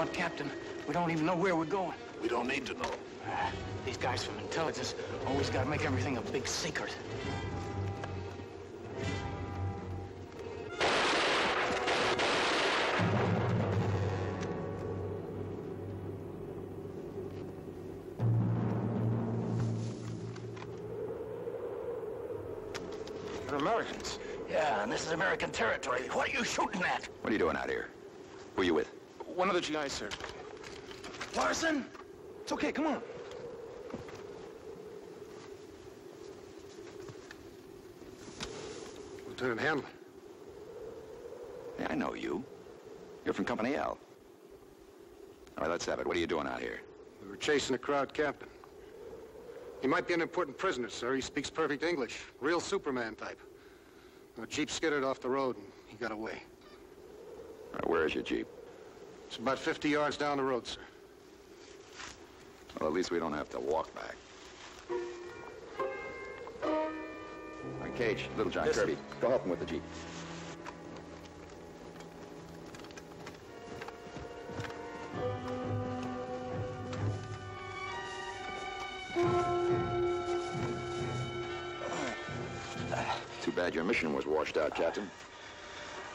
want, Captain. We don't even know where we're going. We don't need to know. These guys from intelligence always got to make everything a big secret. They're Americans. Yeah, and this is American territory. What are you shooting at? What are you doing out here? Who are you with? One of the GIs, sir. Larson? It's okay, come on. Lieutenant Hamlin. Yeah, I know you. You're from Company L. All right, let's have it. What are you doing out here? We were chasing a crowd captain. He might be an important prisoner, sir. He speaks perfect English. Real Superman type. A jeep skidded off the road and he got away. All right, where is your jeep? It's about 50 yards down the road, sir. Well, at least we don't have to walk back. All right, Cage, Little John, Kirby, go help him with the jeep. Too bad your mission was washed out, Captain.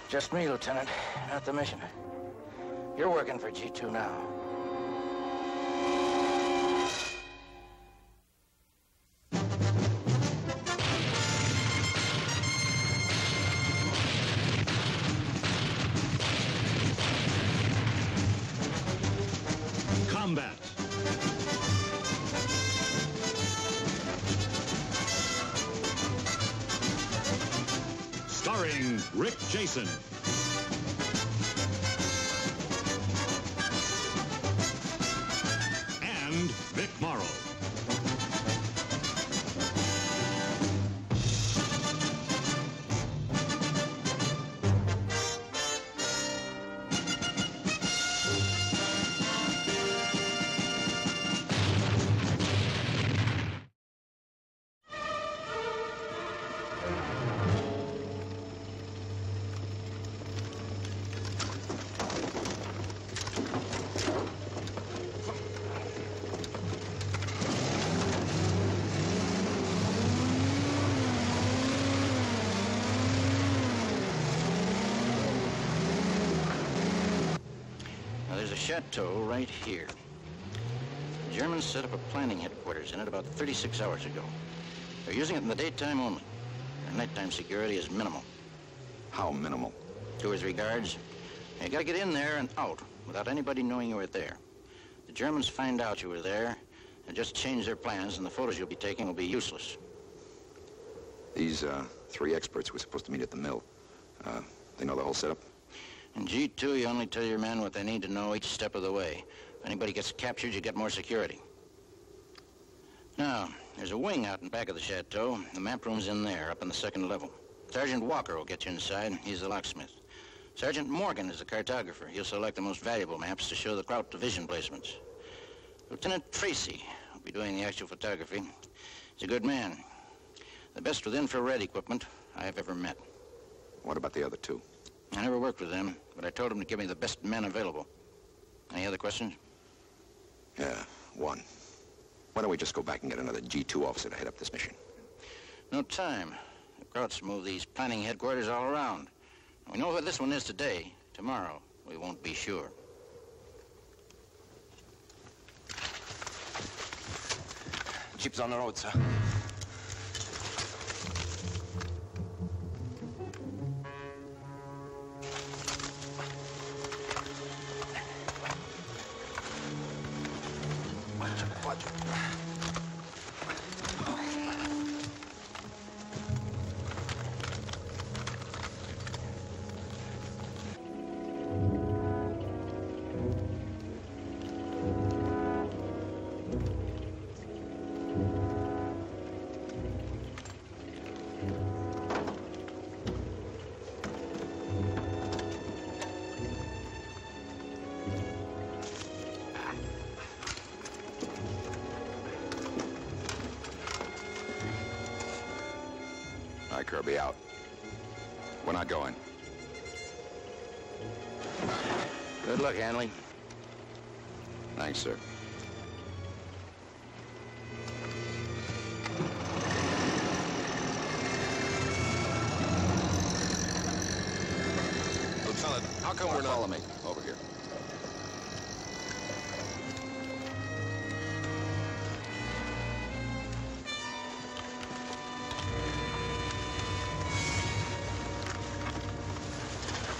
Just me, Lieutenant, not the mission. You're working for G2 now. Combat. Starring Rick Jason. And Vic Morrow. There's a chateau right here. The Germans set up a planning headquarters in it about 36 hours ago. They're using it in the daytime only. Their nighttime security is minimal. How minimal? 2 or 3 guards. You gotta get in there and out without anybody knowing you were there. The Germans find out you were there and just change their plans, and the photos you'll be taking will be useless. These 3 experts were supposed to meet at the mill. They know the whole setup? In G2, you only tell your men what they need to know each step of the way. If anybody gets captured, you get more security. Now, there's a wing out in back of the chateau. The map room's in there, up on the 2nd level. Sergeant Walker will get you inside. He's the locksmith. Sergeant Morgan is the cartographer. He'll select the most valuable maps to show the Kraut division placements. Lieutenant Tracy will be doing the actual photography. He's a good man. The best with infrared equipment I've ever met. What about the other 2? I never worked with them, but I told them to give me the best men available. Any other questions? Yeah, one. Why don't we just go back and get another G2 officer to head up this mission? No time. The Krauts move these planning headquarters all around. We know where this one is today. Tomorrow, we won't be sure. Jeep's on the road, sir. Watch it. All right, Kirby, out. We're not going. Good luck, Hanley. Thanks, sir. Lieutenant, how come we're not... Follow me. Over here.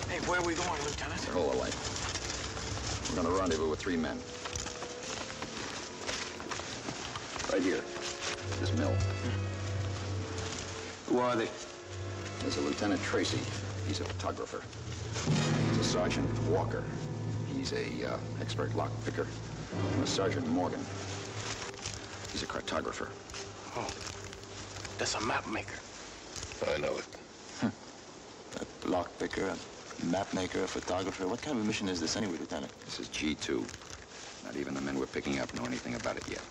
Hey, where are we going, Lieutenant? Hold the light. We're going to rendezvous with 3 men. Right here. This mill. Who are they? There's a Lieutenant Tracy. He's a photographer. There's a Sergeant Walker. He's a expert lock picker. And a Sergeant Morgan. He's a cartographer. Oh, that's a map maker. I know it. A lock picker, a map maker, a photographer. What kind of a mission is this anyway, Lieutenant? This is G2. Not even the men we're picking up know anything about it yet.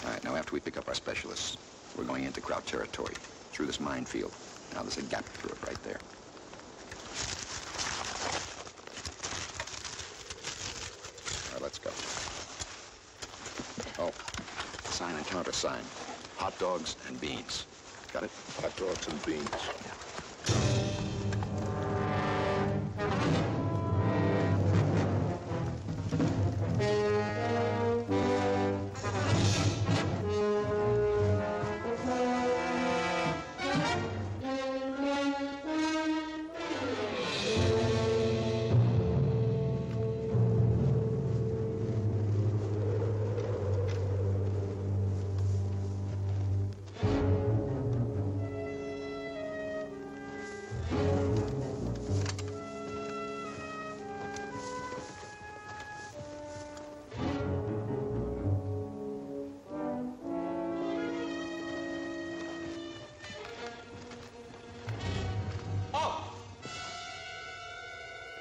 All right, now after we pick up our specialists, we're going into Kraut territory, through this minefield. Now there's a gap through it right there. All right, let's go. Oh, sign and countersign. Hot dogs and beans. Got it? Hot dogs and beans.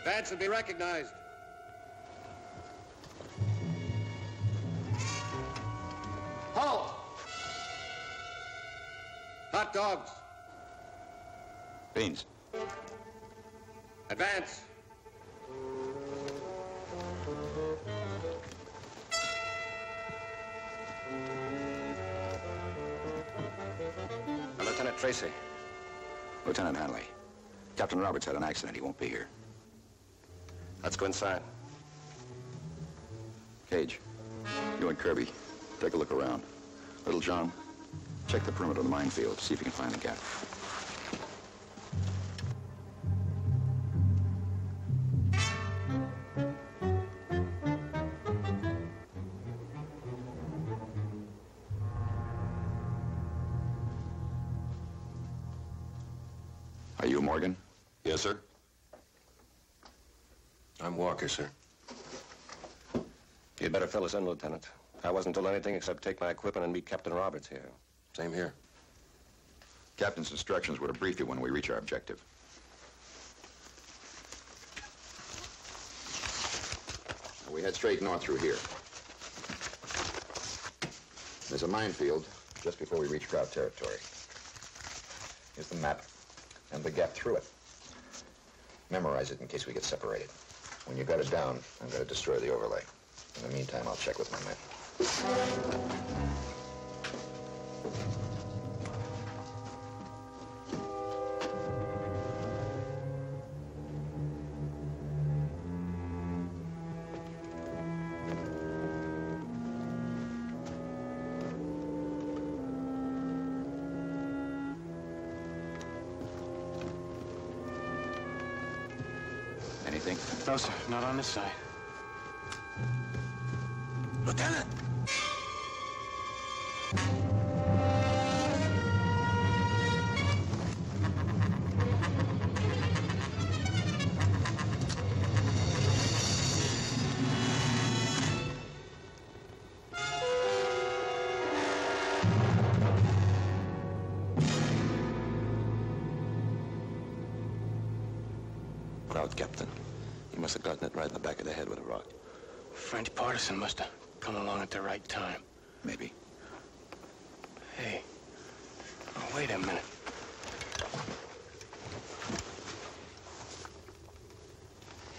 Advance and be recognized. Halt! Hot dogs. Beans. Advance. Lieutenant Tracy. Lieutenant Hanley. Captain Roberts had an accident. He won't be here. Let's go inside. Cage, you and Kirby, take a look around. Little John, check the perimeter of the minefield. See if you can find the gap. Are you Morgan? Yes, sir. I'm Walker, sir. You'd better fill us in, Lieutenant. I wasn't told anything except take my equipment and meet Captain Roberts here. Same here. Captain's instructions were to brief you when we reach our objective. We head straight north through here. There's a minefield just before we reach Kraut territory. Here's the map and the gap through it. Memorize it in case we get separated. When you got it down, I'm going to destroy the overlay. In the meantime, I'll check with my men. Anything? No, sir. Not on this side. Lieutenant! Proud Captain. He must have gotten it right in the back of the head with a rock. French partisan must have come along at the right time. Maybe. Hey. Oh, wait a minute.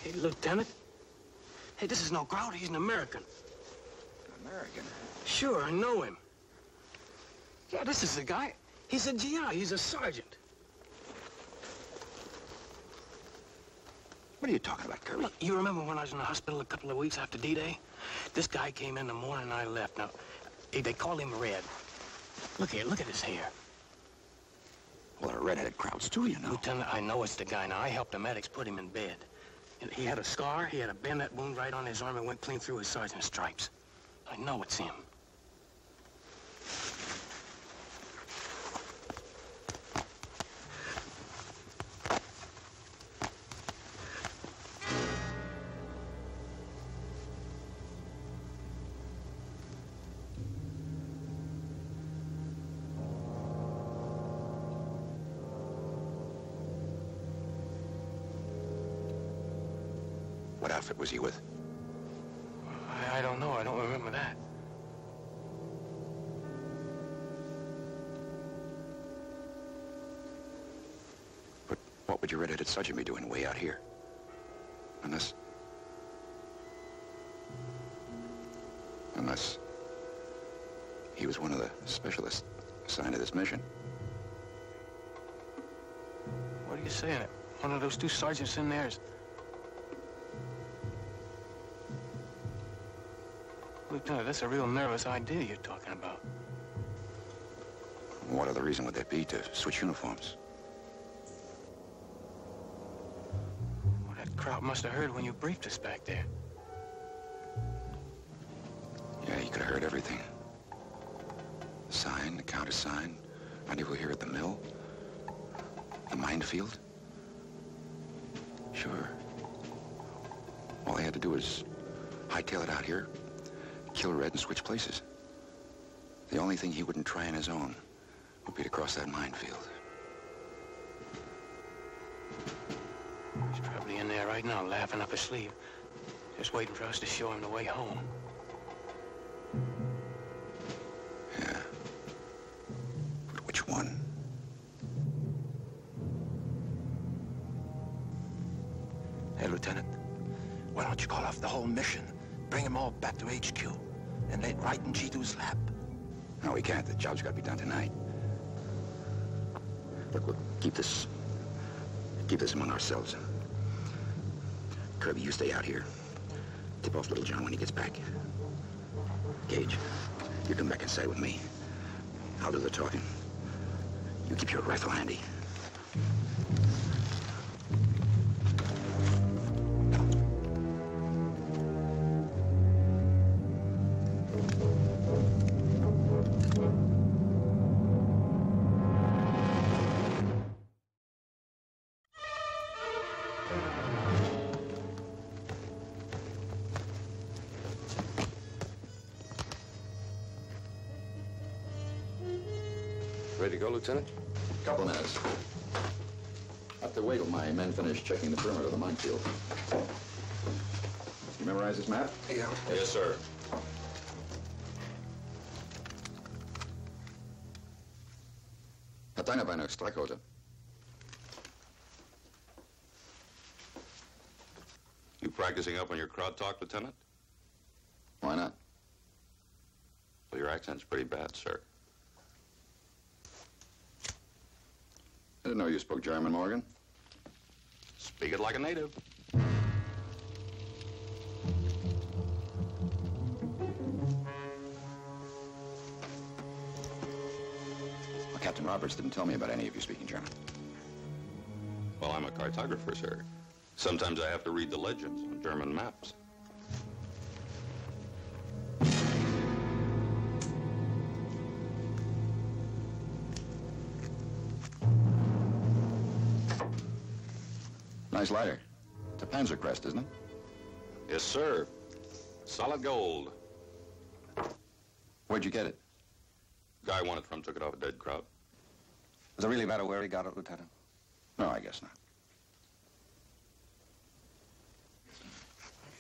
Hey, Lieutenant. Hey, this is no Crowder. He's an American. American? Sure, I know him. Yeah, this is the guy. He's a GI. He's a sergeant. What are you talking about, Kirby? Look, you remember when I was in the hospital a couple of weeks after D-Day? This guy came in the morning and I left. Now, hey, they call him Red. Look here, look at his hair. Well, there are red-headed crowds, too, you know. Lieutenant, I know it's the guy. Now, I helped the medics put him in bed. He had a scar, he had a bayonet wound right on his arm and went clean through his sergeant's stripes. I know it's him. What outfit was he with? I don't know. I don't remember that. But what would your red-headed sergeant be doing way out here? Unless he was one of the specialists assigned to this mission. What are you saying? One of those two sergeants in there is... Lieutenant, that's a real nervous idea you're talking about. What other reason would there be to switch uniforms? Well, that crowd must have heard when you briefed us back there. Yeah, he could have heard everything. The sign, the countersign, rendezvous here at the mill, the minefield. Sure. All they had to do was hightail it out here, kill Red and switch places. The only thing he wouldn't try on his own would be to cross that minefield. He's probably in there right now, laughing up his sleeve, just waiting for us to show him the way home. Yeah. But which one? Hey, Lieutenant, why don't you call off the whole mission? Bring them all back to HQ and lay it right in G2's lap. No, we can't. The job's got to be done tonight. Look, we'll keep this among ourselves. Kirby, you stay out here. Tip off Little John when he gets back. Gage, you come back inside with me. I'll do the talking. You keep your rifle handy. Ready to go, Lieutenant? Couple of minutes. Have to wait till my men finish checking the perimeter of the minefield. You memorize this map? Yeah. Yes, sir. Hat deiner Beine Streichhose? You practicing up on your crowd talk, Lieutenant? Why not? Well, your accent's pretty bad, sir. I didn't know you spoke German, Morgan. Speak it like a native. Well, Captain Roberts didn't tell me about any of you speaking German. Well, I'm a cartographer, sir. Sometimes I have to read the legends on German maps. Nice lighter. It's a Panzer crest, isn't it? Yes, sir. Solid gold. Where'd you get it? Guy I won it from took it off a dead crowd. Does it really matter where he got it, Lieutenant? No, I guess not.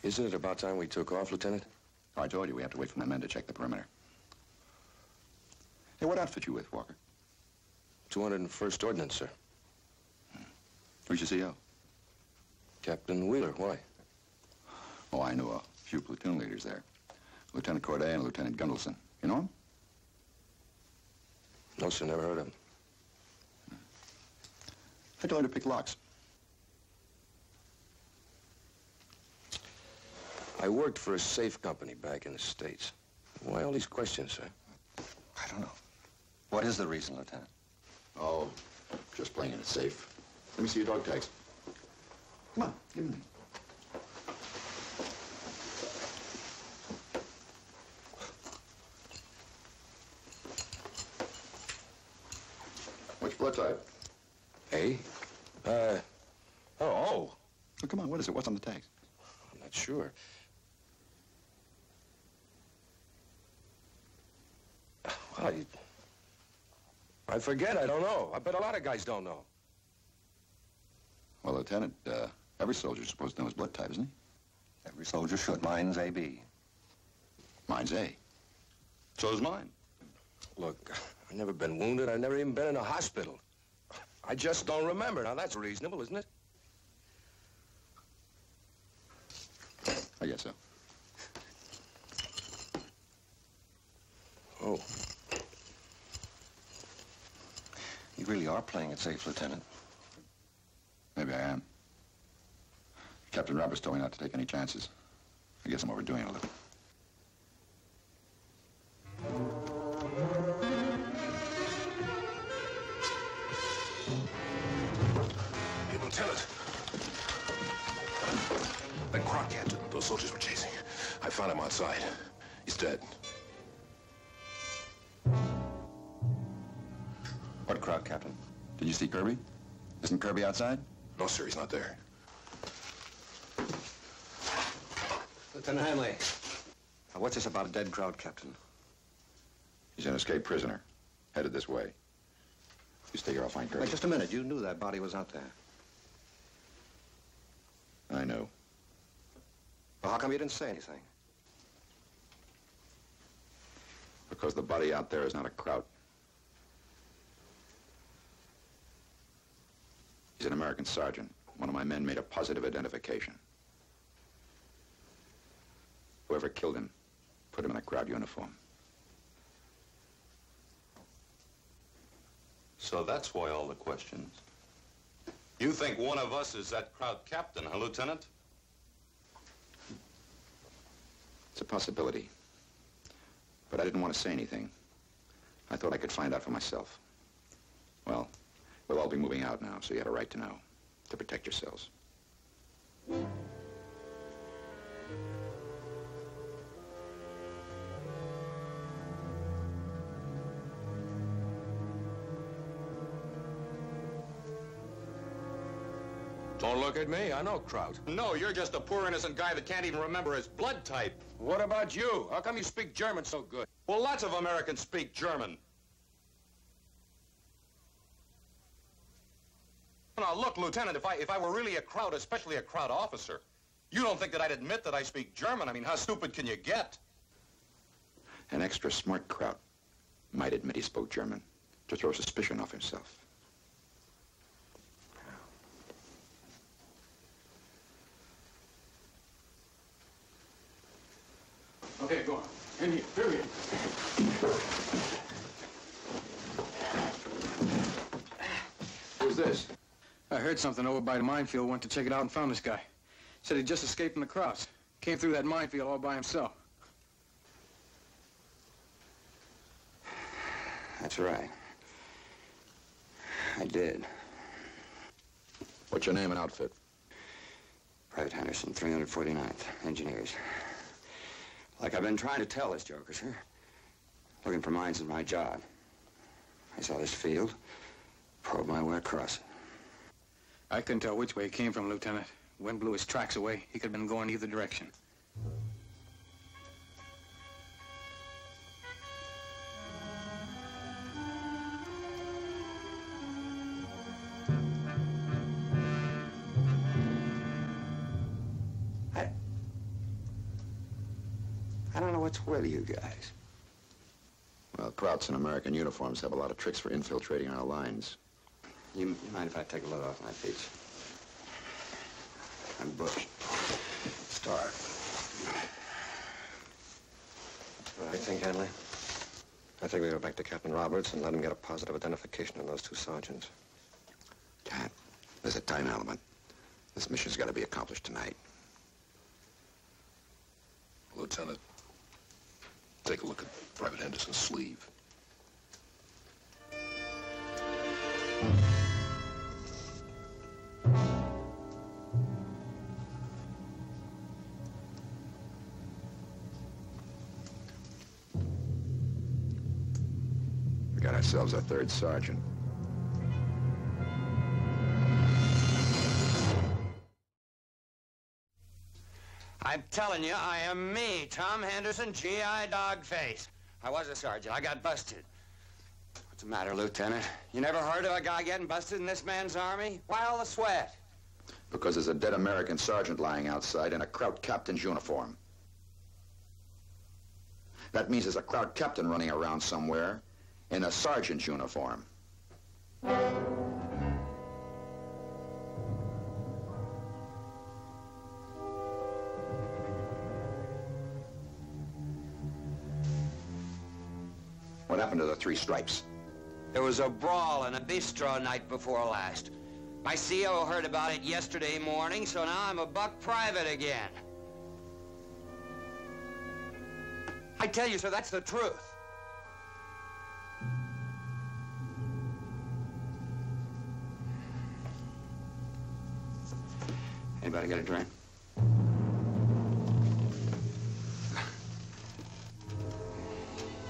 Isn't it about time we took off, Lieutenant? Oh, I told you we have to wait for my men to check the perimeter. Hey, what outfit you with, Walker? 201st Ordnance, sir. Who's your CO? Captain Wheeler, why? Oh, I knew a few platoon leaders there. Lieutenant Corday and Lieutenant Gundelson. You know him? No, sir, never heard of him. How'd you learn to pick locks? I worked for a safe company back in the States. Why all these questions, sir? I don't know. What is the reason, Lieutenant? Oh, just playing it safe. Let me see your dog tags. Come on, give me. Which blood type? A? Oh. Well, come on, what is it? What's on the tags? I'm not sure. Well, I forget. I don't know. I bet a lot of guys don't know. Well, Lieutenant, every soldier's supposed to know his blood type, isn't he? Every soldier should. Mine's AB. Mine's A. So's mine. Look, I've never been wounded. I've never even been in a hospital. I just don't remember. Now, that's reasonable, isn't it? I guess so. Oh. You really are playing it safe, Lieutenant. Maybe I am. Captain Roberts told me not to take any chances. I guess I'm overdoing it a little. Hey, Lieutenant. That croc captain those soldiers were chasing. I found him outside. He's dead. What crowd, Captain? Did you see Kirby? Isn't Kirby outside? No, sir, he's not there. Lieutenant Hanley. Now, what's this about a dead crowd, Captain? He's an escaped prisoner. Headed this way. You stay here, I'll find Kirby. Wait, just a minute. You knew that body was out there. I know. Well, how come you didn't say anything? Because the body out there is not a Kraut. He's an American sergeant. One of my men made a positive identification. Whoever killed him, put him in a Kraut uniform. So that's why all the questions. You think one of us is that Kraut captain, huh, Lieutenant? It's a possibility. But I didn't want to say anything. I thought I could find out for myself. Well, we'll all be moving out now, so you had a right to know. To protect yourselves. Don't look at me. I know Kraut. No, you're just a poor innocent guy that can't even remember his blood type. What about you? How come you speak German so good? Well, lots of Americans speak German. Now, look, Lieutenant, if I were really a Kraut, especially a Kraut officer, you don't think that I'd admit that I speak German? I mean, how stupid can you get? An extra smart Kraut might admit he spoke German to throw suspicion off himself. Okay, go on. In here, period. Who's this? I heard something over by the minefield, went to check it out and found this guy. Said he'd just escaped from the Krauts. Came through that minefield all by himself. That's right. I did. What's your name and outfit? Private Henderson, 349th, Engineers. Like I've been trying to tell this joker, sir. Looking for mines is my job. I saw this field, probed my way across it. I couldn't tell which way he came from, Lieutenant. Wind blew his tracks away. He could have been going either direction. I don't know what's with you guys. Well, Krauts in American uniforms have a lot of tricks for infiltrating our lines. You mind if I take a load off my feet? I'm bushed. Starved. What do you think, Hanley? I think we go back to Captain Roberts and let him get a positive identification on those two sergeants. Cat, there's a time element. This mission's got to be accomplished tonight. Lieutenant, take a look at Private Henderson's sleeve. We got ourselves a third sergeant. I'm telling you, I am me, Tom Henderson, G.I. Dogface. I was a sergeant. I got busted. What's the matter, Lieutenant? You never heard of a guy getting busted in this man's army? Why all the sweat? Because there's a dead American sergeant lying outside in a Kraut captain's uniform. That means there's a Kraut captain running around somewhere in a sergeant's uniform. What happened to the 3 stripes? There was a brawl in a bistro night before last. My CO heard about it yesterday morning, so now I'm a buck private again. I tell you, sir, that's the truth. Anybody get a drink?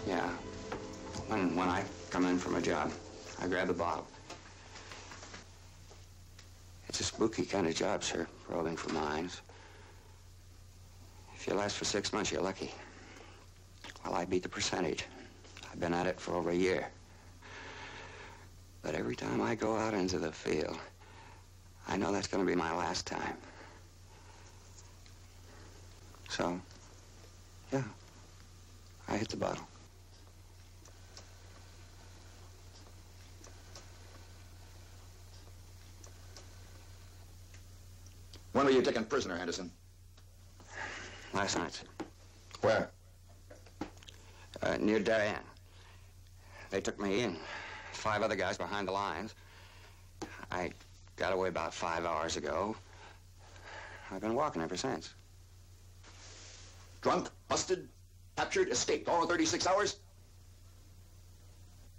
Yeah. When I come in from a job, I grab a bottle. It's a spooky kind of job, sir, probing for mines. If you last for 6 months, you're lucky. Well, I beat the percentage. I've been at it for over a year. But every time I go out into the field, I know that's going to be my last time. So, yeah, I hit the bottle. When were you taken prisoner, Henderson? Last night. Where? Near Darien. They took me in. 5 other guys behind the lines. I got away about 5 hours ago. I've been walking ever since. Drunk, busted, captured, escaped, all in 36 hours?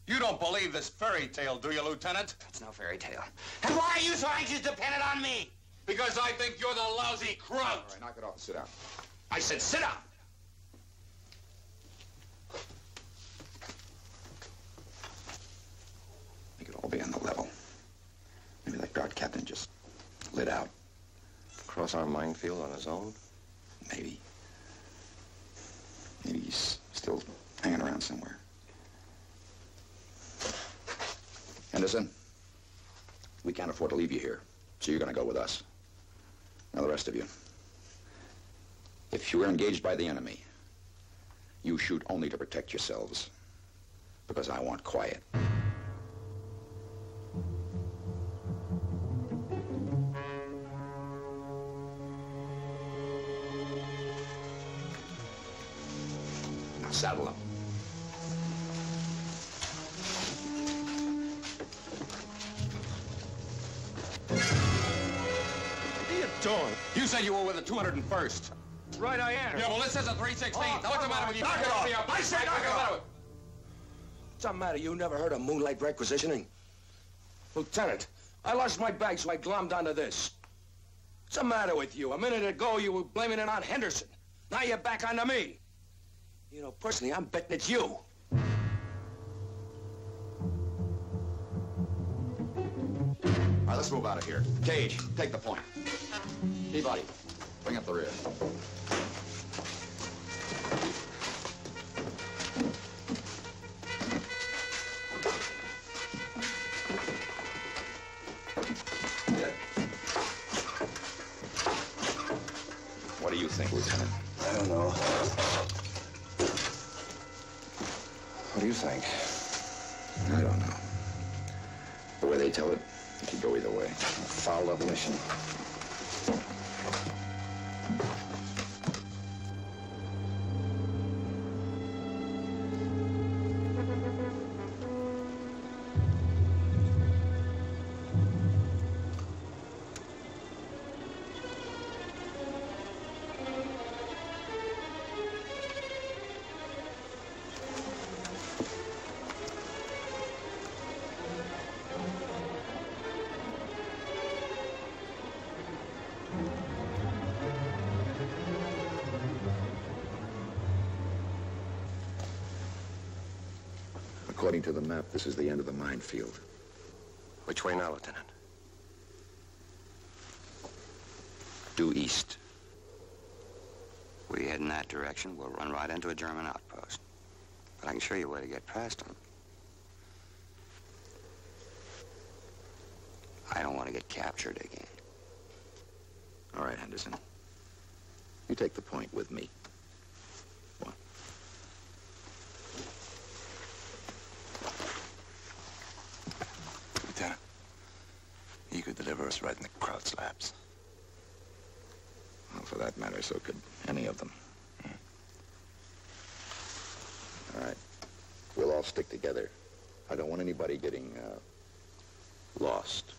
You don't believe this fairy tale, do you, Lieutenant? It's no fairy tale. And why are you so anxious dependent on me? Because I think you're the lousy Kraut. All right, knock it off and sit down. I said sit down. We could all be on the level. Maybe that guard captain just lit out. Cross our minefield on his own? Maybe. Maybe he's still hanging around somewhere. Henderson, we can't afford to leave you here, so you're going to go with us. Now, the rest of you. If you are engaged by the enemy, you shoot only to protect yourselves, because I want quiet. Now, saddle up. Doing? You said you were with the 201st. Right, I am. Yeah, well, this says a 316th. Now, what's the matter with you? Knock it off! I said knock it off! What's the matter? You never heard of moonlight requisitioning? Lieutenant, I lost my bag, so I glommed onto this. What's the matter with you? A minute ago, you were blaming it on Henderson. Now you're back onto me. You know, personally, I'm betting it's you. All right, let's move out of here. Cage, take the point. Peabody, bring up the rear. What do you think, Lieutenant? I don't know. What do you think? I don't know. The way they tell it, it could go either way. Foul up mission. According to the map, this is the end of the minefield. Which way now, Lieutenant? Due east. We head in that direction, we'll run right into a German outpost. But I can show you where to get past them. I don't want to get captured again. All right, Henderson. You take the point with me. What? Lieutenant, you could deliver us right in the crowd slabs. Well, for that matter, so could any of them. All right. We'll all stick together. I don't want anybody getting, lost.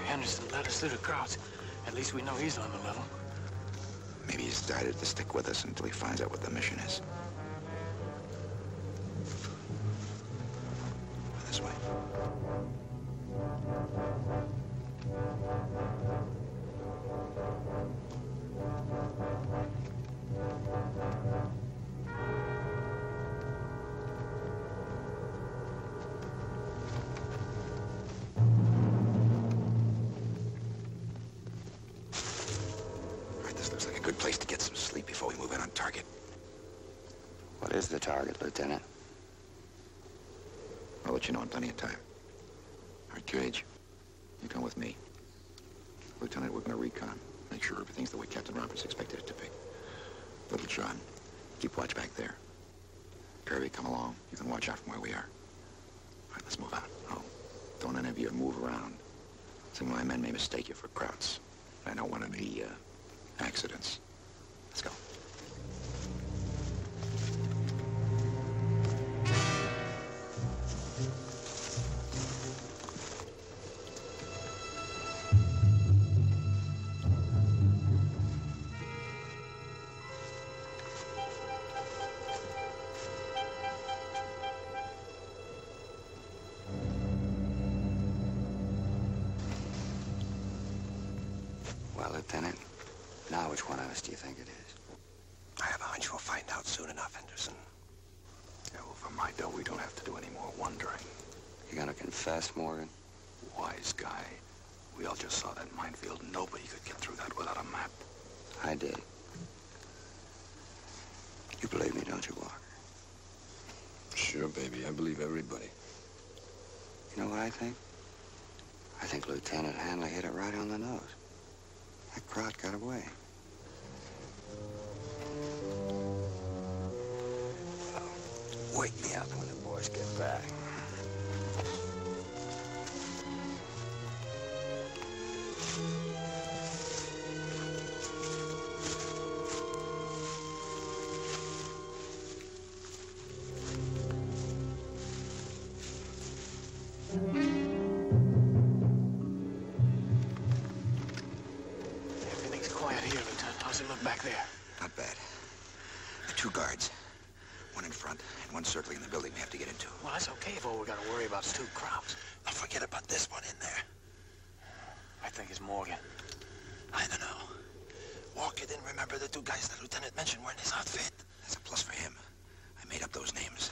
Henderson led us through the crowds. At least we know he's on the level. Maybe he's decided to stick with us until he finds out what the mission is. This way. Good place to get some sleep before we move in on target. What is the target, Lieutenant? I'll let you know in plenty of time. All right, Gage, you come with me. Lieutenant, we're going to recon. Make sure everything's the way Captain Roberts expected it to be. Little John, keep watch back there. Kirby, come along. You can watch out from where we are. All right, let's move out. Oh, don't any of you move around. Some of my men may mistake you for Krauts. I don't want any, accidents. Let's go. Well, Lieutenant, now which one of us do you think it is? I have a hunch we'll find out soon enough, Henderson. Yeah, well, for my dough, we don't have to do any more wondering. You gonna confess, Morgan? Wise guy. We all just saw that minefield. Nobody could get through that without a map. I did. You believe me, don't you, Walker? Sure, baby. I believe everybody. You know what I think? I think Lieutenant Hanley hit it right on the nose. That crowd got away. Wake me up when the boys get back. Everything's quiet here, Lieutenant. How's it look back there? Not bad. The two guards. One in front and one circling the building we have to get into. Well, that's okay if all we got to worry about is 2 Krauts. Now forget about this one in there. I think it's Morgan. I don't know. Walker didn't remember the 2 guys the lieutenant mentioned were in his outfit. That's a plus for him. I made up those names.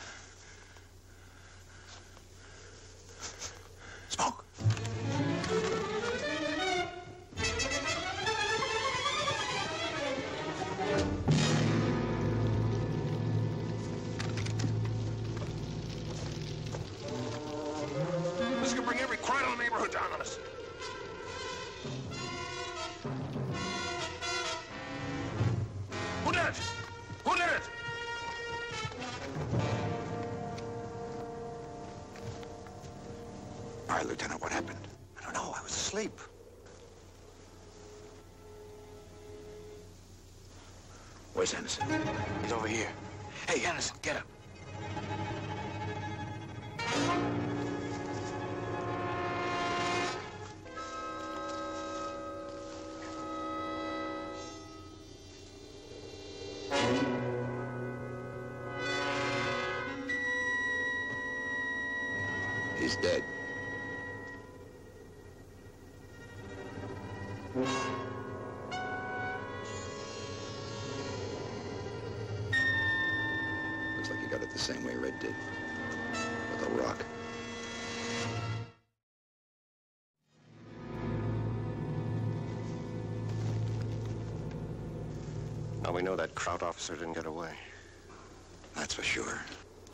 Smoke! This could bring every crime in the neighborhood down on us. Who did it? Who did it? All right, Lieutenant, what happened? I don't know. I was asleep. Where's Anderson? He's over here. Hey, Anderson, get up. He's dead. Looks like he got it the same way Red did. With a rock. Now we know that Kraut officer didn't get away. That's for sure.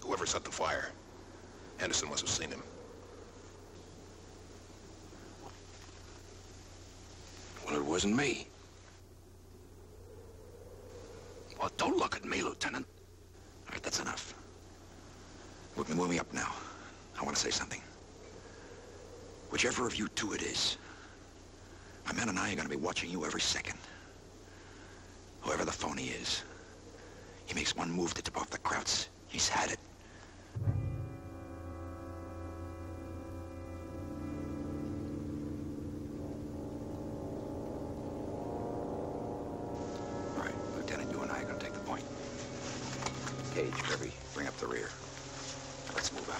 Whoever set the fire, Anderson must have seen him. Well, it wasn't me. Well, don't look at me, Lieutenant. All right, that's enough. Move me up now. I want to say something. Whichever of you 2 it is, my men and I are going to be watching you every second. Whoever the phony is, he makes one move to tip off the Krauts. He's had it. All right, Lieutenant, you and I are going to take the point. Gage, Kirby, bring up the rear. Let's move out.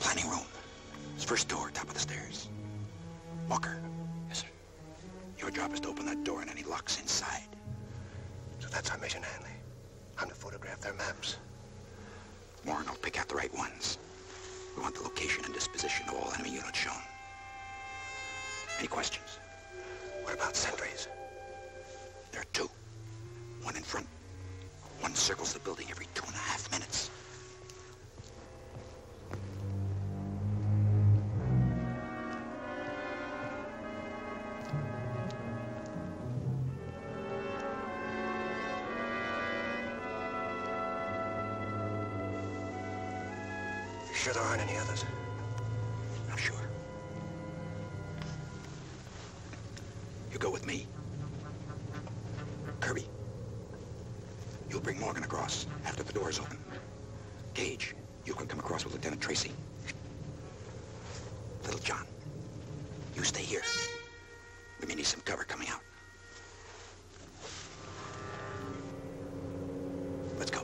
Planning room. It's first door, top of the stairs. Walker. Yes, sir. Your job is to open that door and any locks inside. So that's our mission, Hanley. I'm to photograph their maps. Warren will pick out the right ones. We want the location and disposition of all enemy units shown. Any questions? What about sentries? There are 2. One in front. One circles the building every 2.5 minutes. You sure there aren't any others? I'm sure. You go with me. Kirby, you'll bring Morgan across after the door is open. Gage, you can come across with Lieutenant Tracy. Little John, you stay here. We may need some cover coming out. Let's go.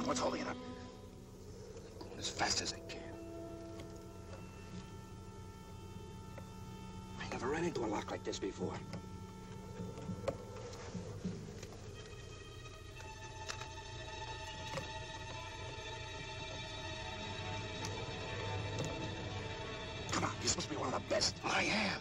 on, what's holding it up? Going as fast as I can. I never ran into a lock like this before. Come on, you're supposed to be one of the best. I am.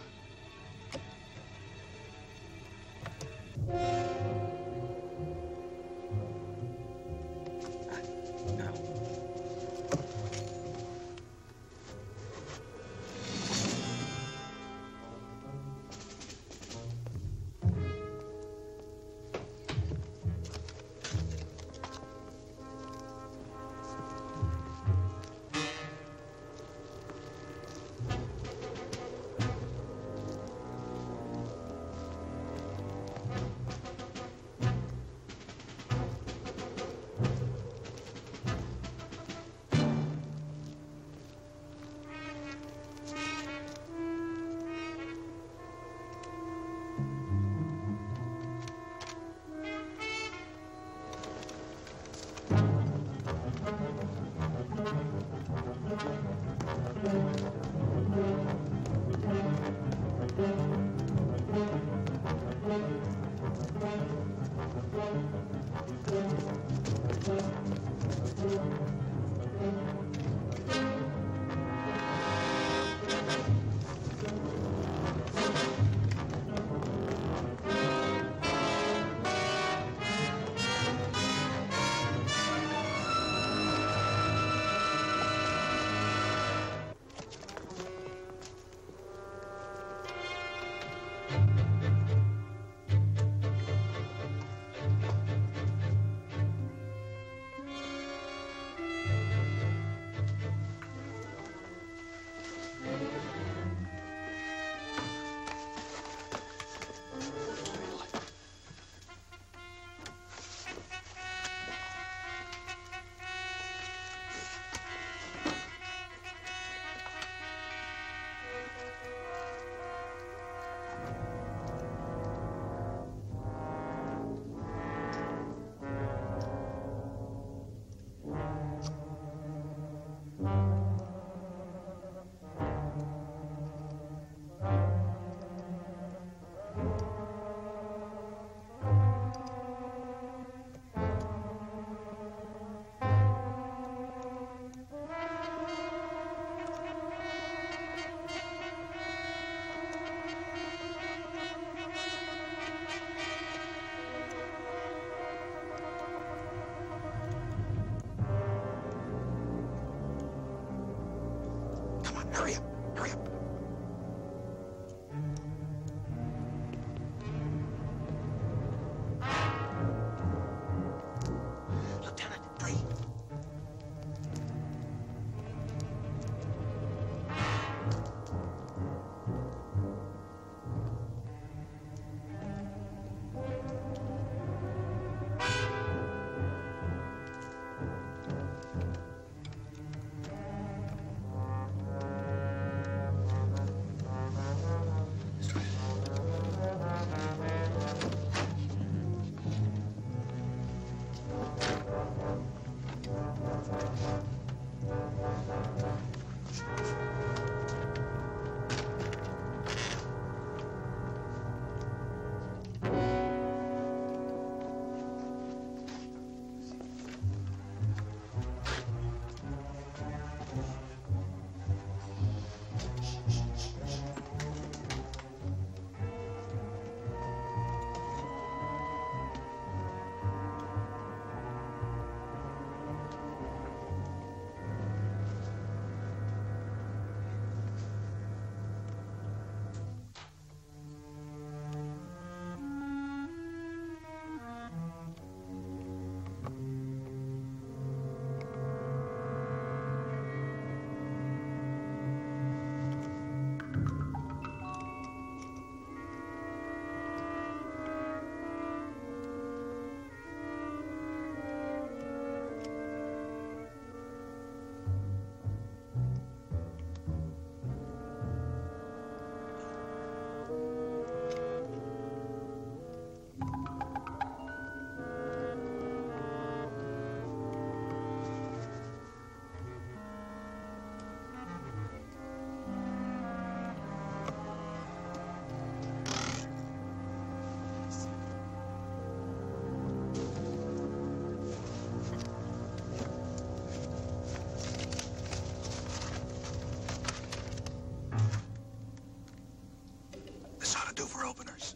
do for openers.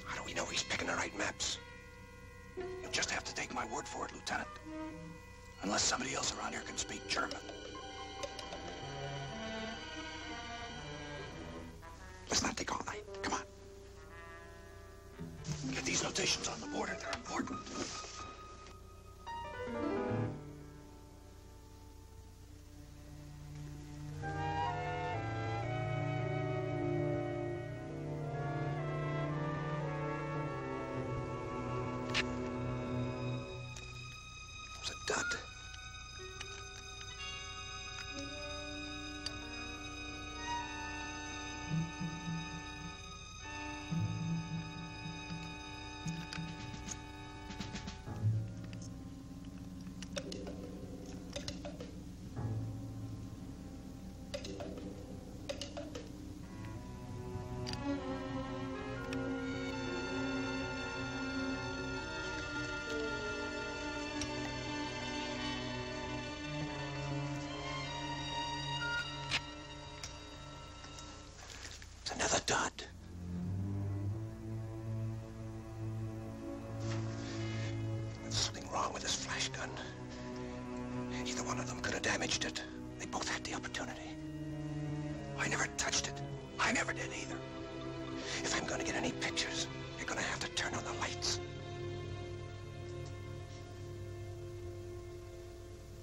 How do we know he's picking the right maps? You'll just have to take my word for it, Lieutenant. Unless somebody else around here can speak German. Let's not take all night. Come on. Get these notations on the border. They're important. It's a dud. It's another dud. There's something wrong with this flash gun. Either one of them could have damaged it. They both had the opportunity. I never touched it. I never did either. If I'm going to get any pictures, you're going to have to turn on the lights.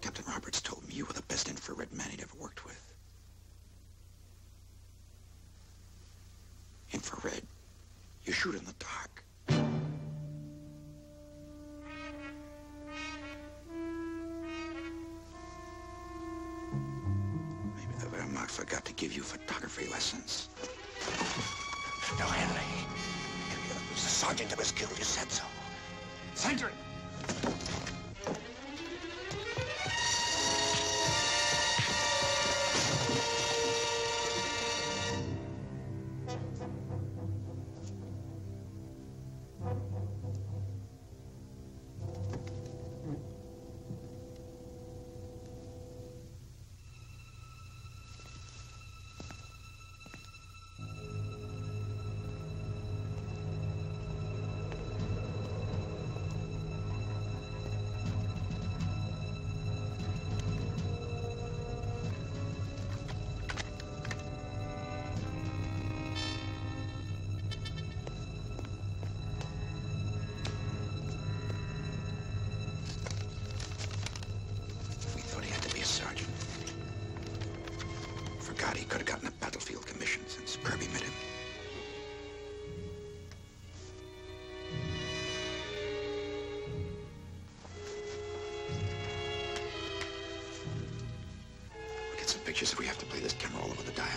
Captain Roberts told me you were the best infrared man he'd ever worked with. Infrared. You shoot in the dark. Maybe the Wehrmacht forgot to give you photography lessons. No, Henry. It was the sergeant that was killed. You said so. Sentry! Sergeant. Forgot he could have gotten a battlefield commission since Kirby met him. We'll get some pictures if we have to play this camera all over the dial.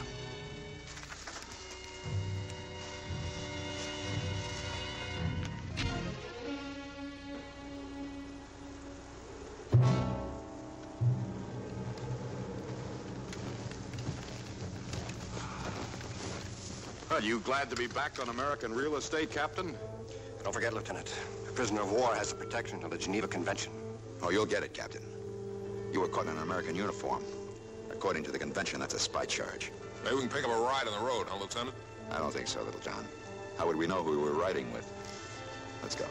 Are you glad to be back on American real estate, Captain? Don't forget, Lieutenant, a prisoner of war has the protection of the Geneva Convention. Oh, you'll get it, Captain. You were caught in an American uniform. According to the convention, that's a spy charge. Maybe we can pick up a ride on the road, huh, Lieutenant? I don't think so, Little John. How would we know who we were riding with? Let's go.